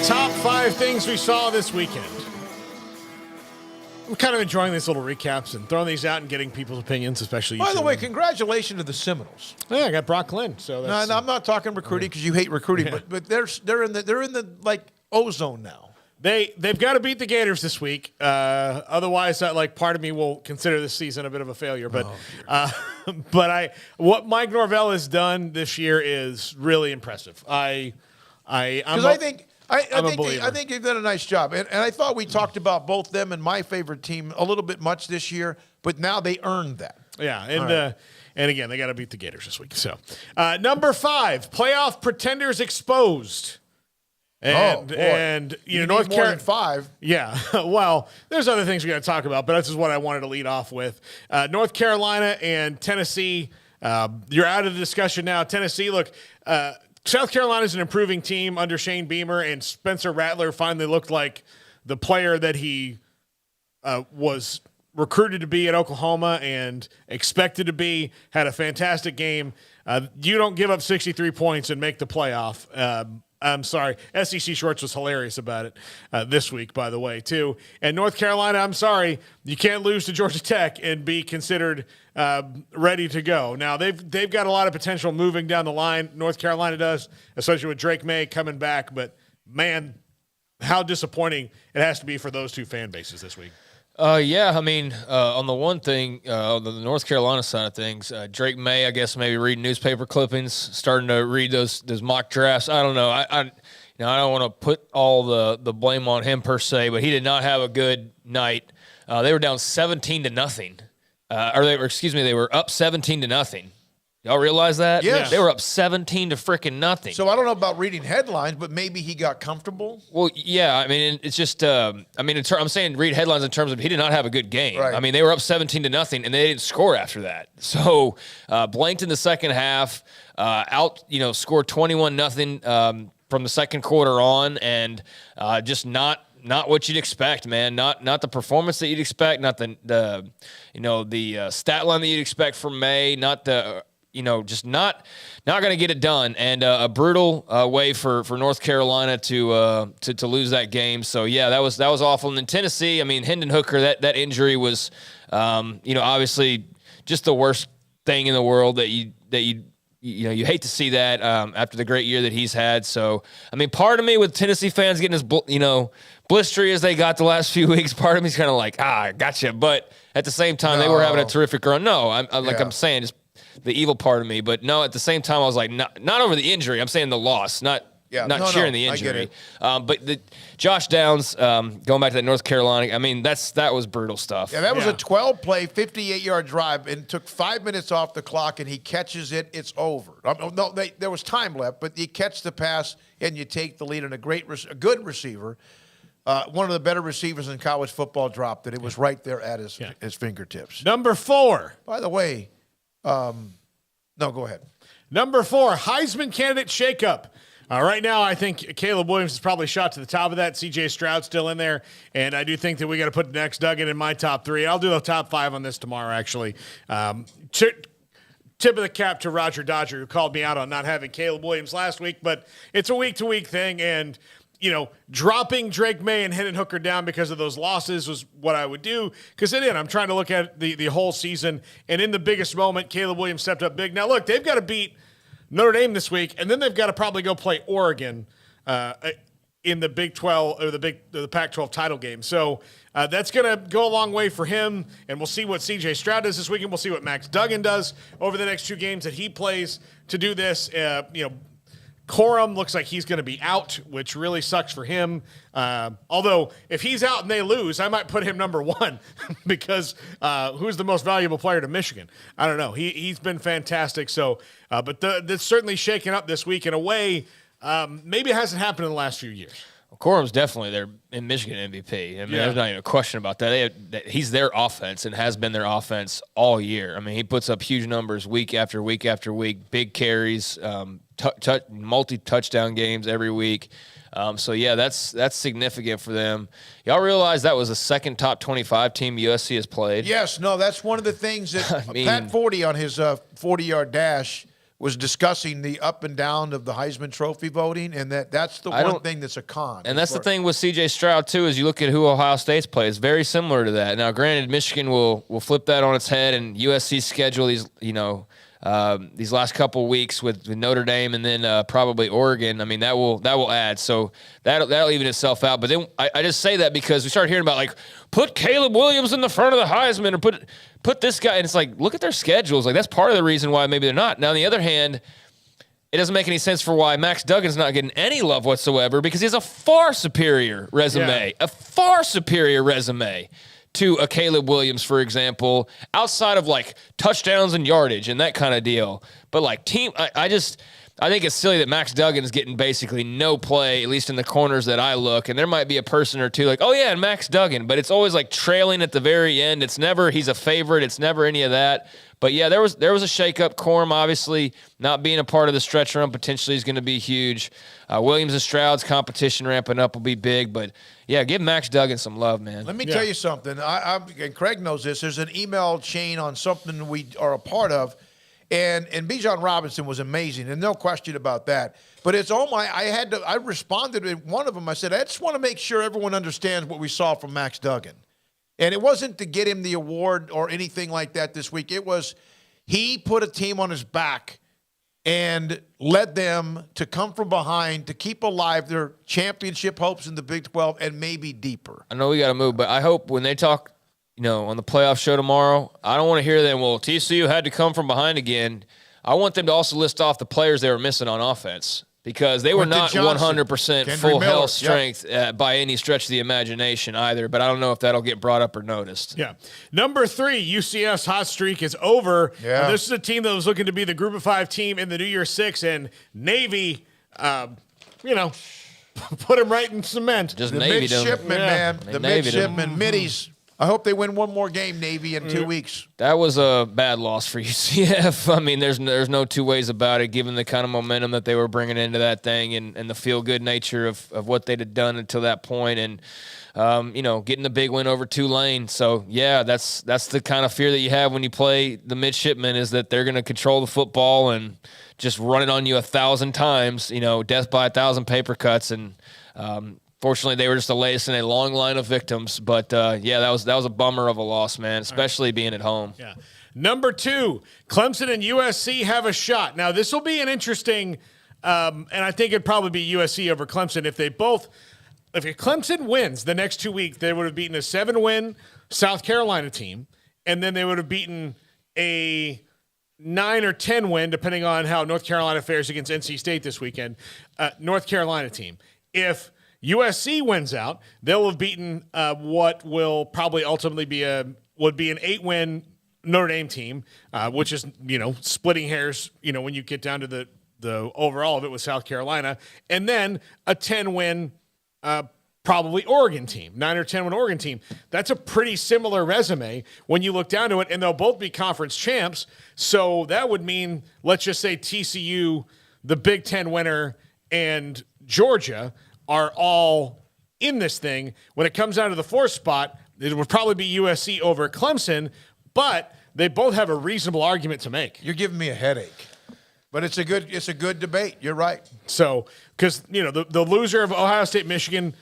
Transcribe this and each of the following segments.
Top 5 things we saw this weekend. I'm kind of enjoying these little recaps and throwing these out and getting people's opinions, especially you. By the way, congratulations to the Seminoles. Yeah, I got Brock Lynn. So that's, no, I'm not talking recruiting because you hate recruiting, but they're in the like ozone now. They've got to beat the Gators this week. Otherwise, part of me will consider this season a bit of a failure. But what Mike Norvell has done this year is really impressive. I think you've done a nice job. And I thought we talked about both them and my favorite team a little bit much this year, but now they earned that. Yeah, and again, they got to beat the Gators this week. So, number 5, playoff pretenders exposed. And North Carolina 5. Yeah, well, there's other things we got to talk about, but this is what I wanted to lead off with. North Carolina and Tennessee, you're out of the discussion now. Tennessee, look, South Carolina is an improving team under Shane Beamer, and Spencer Rattler finally looked like the player that he was recruited to be at Oklahoma and expected to be. Had a fantastic game. You don't give up 63 points and make the playoff. I'm sorry. SEC Shorts was hilarious about it this week, by the way, too. And North Carolina, I'm sorry, you can't lose to Georgia Tech and be considered ready to go. Now, they've got a lot of potential moving down the line. North Carolina does, especially with Drake May coming back. But, man, how disappointing it has to be for those two fan bases this week. Yeah, I mean, on the one thing, on the North Carolina side of things, Drake May, I guess, maybe reading newspaper clippings, starting to read those mock drafts. I don't know. I don't want to put all the blame on him per se, but he did not have a good night. They were down 17-0, they were up 17-0. Y'all realize that? Yes. They were up 17-0. So I don't know about reading headlines, but maybe he got comfortable. Well, yeah. I mean, it's just. I'm saying read headlines in terms of he did not have a good game. Right. I mean, they were up 17-0, and they didn't score after that. So blanked in the second half. Scored 21-0 from the second quarter on, and just not what you'd expect, man. Not the performance that you'd expect. Not the stat line that you'd expect from May. Not the. Just not going to get it done, and a brutal way for North Carolina to lose that game. So yeah, that was awful. And then Tennessee, I mean, Hendon Hooker, that injury was, obviously just the worst thing in the world that you hate to see that after the great year that he's had. So I mean, part of me with Tennessee fans getting as blistery as they got the last few weeks, part of me's kind of like, gotcha. But at the same time, they were having a terrific run. No, I'm saying just the evil part of me, but no, at the same time, I was like, not over the injury. I'm saying the loss, not cheering the injury. But Josh Downs, going back to that North Carolina, I mean, that was brutal stuff. Yeah, that was a 12-play, 58-yard drive, and took 5 minutes off the clock, and he catches it. It's over. There was time left, but you catch the pass, and you take the lead, and a good receiver, one of the better receivers in college football dropped it. It was right there at his fingertips. Number 4. By the way, no, go ahead. Number 4, Heisman candidate shakeup. Right now, I think Caleb Williams is probably shot to the top of that. C.J. Stroud's still in there, and I do think that we got to put Max Duggan in my top 3. I'll do the top 5 on this tomorrow, actually. Tip of the cap to Roger Dodger, who called me out on not having Caleb Williams last week, but it's a week-to-week thing, and dropping Drake May and Hendon Hooker down because of those losses was what I would do. Because I'm trying to look at the whole season, and in the biggest moment, Caleb Williams stepped up big. Now, look, they've got to beat Notre Dame this week, and then they've got to probably go play Oregon in the Big 12 or the Pac-12 title game. So that's going to go a long way for him, and we'll see what C.J. Stroud does this weekend. We'll see what Max Duggan does over the next 2 games that he plays to do this. Corum looks like he's going to be out, which really sucks for him. Although, if he's out and they lose, I might put him number 1 because who's the most valuable player to Michigan? I don't know. He's been fantastic. So, but that's certainly shaken up this week in a way maybe it hasn't happened in the last few years. Well, Corum's definitely their Michigan MVP. I mean, there's not even a question about that. He's their offense and has been their offense all year. I mean, he puts up huge numbers week after week after week, big carries, multi-touchdown games every week. So, yeah, that's significant for them. Y'all realize that was the second top 25 team USC has played? Yes. No, that's one of the things that Pat 40 on his 40-yard dash was discussing the up and down of the Heisman Trophy voting, and that's the one thing that's a con. And that's the thing with C.J. Stroud, too, is you look at who Ohio State's play. It's very similar to that. Now, granted, Michigan will flip that on its head, and USC's schedule these last couple weeks with Notre Dame and then probably Oregon. I mean, that will add. So that'll even itself out. But then I just say that because we started hearing about, like, put Caleb Williams in the front of the Heisman or put this guy. And it's like, look at their schedules. Like, that's part of the reason why maybe they're not. Now, on the other hand, it doesn't make any sense for why Max Duggan's not getting any love whatsoever because he has a far superior resume, to a Caleb Williams, for example, outside of like touchdowns and yardage and that kind of deal. But like I think it's silly that Max Duggan's getting basically no play, at least in the corners that I look. And there might be a person or two like, oh yeah, and Max Duggan, but it's always like trailing at the very end. It's never he's a favorite. It's never any of that. But yeah, there was a shakeup. Corum obviously not being a part of the stretch run potentially is going to be huge. Williams and Stroud's competition ramping up will be big. But yeah, give Max Duggan some love, man. Let me tell you something. And Craig knows this. There's an email chain on something we are a part of. And Bijan Robinson was amazing, and no question about that. But it's I responded to one of them. I said, I just want to make sure everyone understands what we saw from Max Duggan. And it wasn't to get him the award or anything like that this week. It was he put a team on his back and led them to come from behind to keep alive their championship hopes in the Big 12 and maybe deeper. I know we got to move, but I hope when they talk on the playoff show tomorrow, I don't want to hear them, well, TCU had to come from behind again. I want them to also list off the players they were missing on offense because they were not 100% full health strength by any stretch of the imagination either, but I don't know if that'll get brought up or noticed. Yeah. Number 3, UCF's hot streak is over. Yeah. This is a team that was looking to be the Group of 5 team in the New Year's Six, and Navy, put him right in cement. Just the Navy midshipmen, man. The midshipmen, middies. I hope they win one more game, Navy, in 2 weeks. That was a bad loss for UCF. I mean, there's no two ways about it, given the kind of momentum that they were bringing into that thing and the feel-good nature of what they'd had done until that point and, getting the big win over Tulane. So, yeah, that's the kind of fear that you have when you play the midshipmen is that they're going to control the football and just run it on you 1,000 times, death by 1,000 paper cuts. And, fortunately, they were just the latest in a long line of victims. But, that was a bummer of a loss, man, especially being at home. Yeah. Number 2, Clemson and USC have a shot. Now, this will be an interesting, and I think it'd probably be USC over Clemson. If Clemson wins the next 2 weeks, they would have beaten a 7-win South Carolina team, and then they would have beaten a 9 or 10 win, depending on how North Carolina fares against NC State this weekend, North Carolina team. If USC wins out, they'll have beaten what will probably ultimately would be an 8-win Notre Dame team, which is, splitting hairs, when you get down to the overall of it with South Carolina, and then a 10-win probably Oregon team, 9 or 10-win Oregon team. That's a pretty similar resume when you look down to it, and they'll both be conference champs. So that would mean, let's just say TCU, the Big Ten winner, and Georgia are all in this thing. When it comes down to the 4th spot, it would probably be USC over Clemson, but they both have a reasonable argument to make. You're giving me a headache. But it's a good debate. You're right. So, because, the loser of Ohio State, Michigan,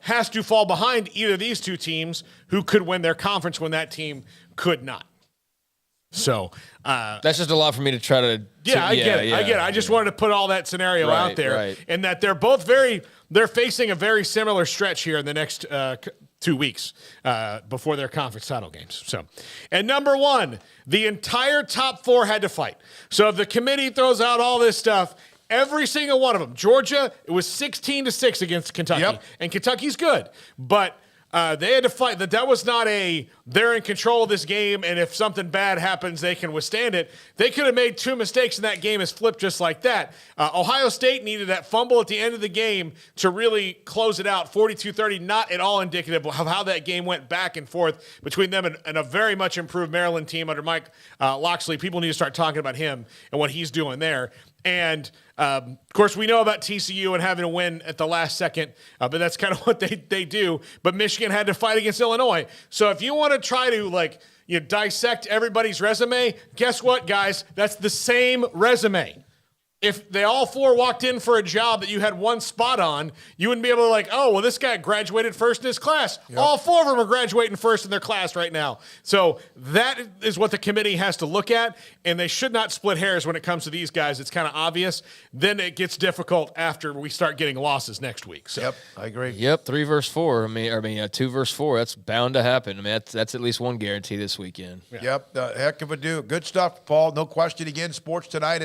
has to fall behind either of these two teams who could win their conference when that team could not. So that's just a lot for me to try to. I get it. I just wanted to put all that scenario out there, and that they're both they're facing a very similar stretch here in the next 2 weeks before their conference title games. So, and number 1, the entire top 4 had to fight. So if the committee throws out all this stuff, every single one of them, Georgia, it was 16-6 against Kentucky, and Kentucky's good, but. They had to fight. That was not they're in control of this game, and if something bad happens, they can withstand it. They could have made 2 mistakes, and that game is flipped just like that. Ohio State needed that fumble at the end of the game to really close it out, 42-30, not at all indicative of how that game went back and forth between them and a very much improved Maryland team under Mike Locksley. People need to start talking about him and what he's doing there. And, of course, we know about TCU and having to win at the last second, but that's kind of what they do. But Michigan had to fight against Illinois. So if you want to try to, dissect everybody's resume, guess what, guys? That's the same resume. If they all four walked in for a job that you had one spot on, you wouldn't be able to this guy graduated first in his class. Yep. All four of them are graduating first in their class right now. So that is what the committee has to look at, and they should not split hairs when it comes to these guys. It's kind of obvious. Then it gets difficult after we start getting losses next week. So. Yep, I agree. Yep, 3 versus 4. I mean, 2 versus 4. That's bound to happen. I mean, that's at least one guarantee this weekend. Yeah. Yep, heck of a do. Good stuff, Paul. No question. Again, Sports Tonight.